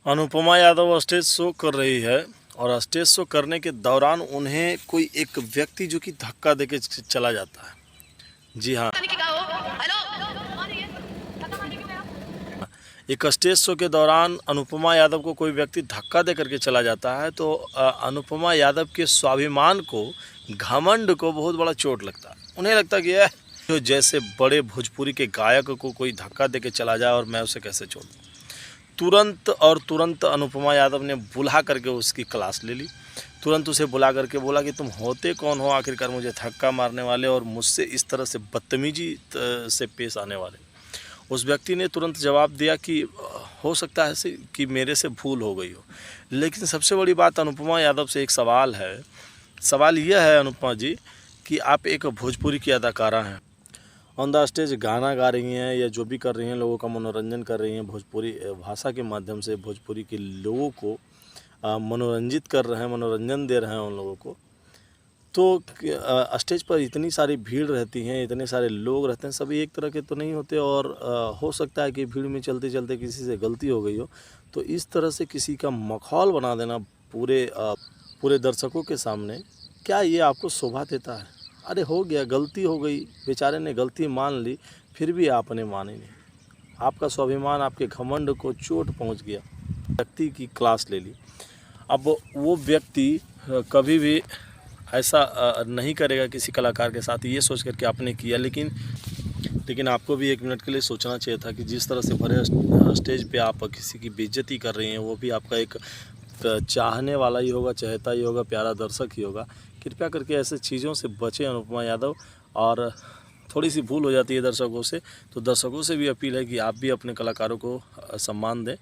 Anupama Yadav stage show कर रही है और स्टेज शो करने के दौरान उन्हें कोई एक व्यक्ति जो कि धक्का देके चला जाता है। जी हाँ, एक स्टेज शो के दौरान अनुपमा यादव को कोई व्यक्ति धक्का दे करके चला जाता है तो अनुपमा यादव के स्वाभिमान को, घमंड को बहुत बड़ा चोट लगता है। उन्हें लगता कि यह जो जैसे बड़े भोजपुरी के गायक को कोई धक्का दे के चला जाए और मैं उसे कैसे छोड़ दूँ। तुरंत अनुपमा यादव ने बुला करके उसकी क्लास ले ली। तुरंत उसे बुला करके बोला कि तुम होते कौन हो आखिरकार मुझे धक्का मारने वाले और मुझसे इस तरह से बदतमीजी से पेश आने वाले। उस व्यक्ति ने तुरंत जवाब दिया कि हो सकता है कि मेरे से भूल हो गई हो। लेकिन सबसे बड़ी बात अनुपमा यादव से एक सवाल है। सवाल यह है अनुपमा जी कि आप एक भोजपुरी की अदाकारा हैं, ऑन द स्टेज गाना गा रही हैं या जो भी कर रही हैं, लोगों का मनोरंजन कर रही हैं, भोजपुरी भाषा के माध्यम से भोजपुरी के लोगों को मनोरंजित कर रहे हैं, मनोरंजन दे रहे हैं उन लोगों को। तो स्टेज पर इतनी सारी भीड़ रहती हैं, इतने सारे लोग रहते हैं, सभी एक तरह के तो नहीं होते और हो सकता है कि भीड़ में चलते चलते किसी से गलती हो गई हो। तो इस तरह से किसी का मखौल बना देना पूरे दर्शकों के सामने, क्या ये आपको शोभा देता है? अरे हो गया, गलती हो गई, बेचारे ने गलती मान ली, फिर भी आपने मानी नहीं। आपका स्वाभिमान, आपके घमंड को चोट पहुंच गया, व्यक्ति की क्लास ले ली। अब वो व्यक्ति कभी भी ऐसा नहीं करेगा किसी कलाकार के साथ, ये सोच कर के आपने किया। लेकिन आपको भी एक मिनट के लिए सोचना चाहिए था कि जिस तरह से भरे स्टेज पे आप किसी की बेइज्जती कर रही हैं, वो भी आपका एक चाहने वाला ही होगा, चाहता ही होगा, प्यारा दर्शक ही होगा। कृपया करके ऐसे चीज़ों से बचें अनुपमा यादव। और थोड़ी सी भूल हो जाती है दर्शकों से, तो दर्शकों से भी अपील है कि आप भी अपने कलाकारों को सम्मान दें।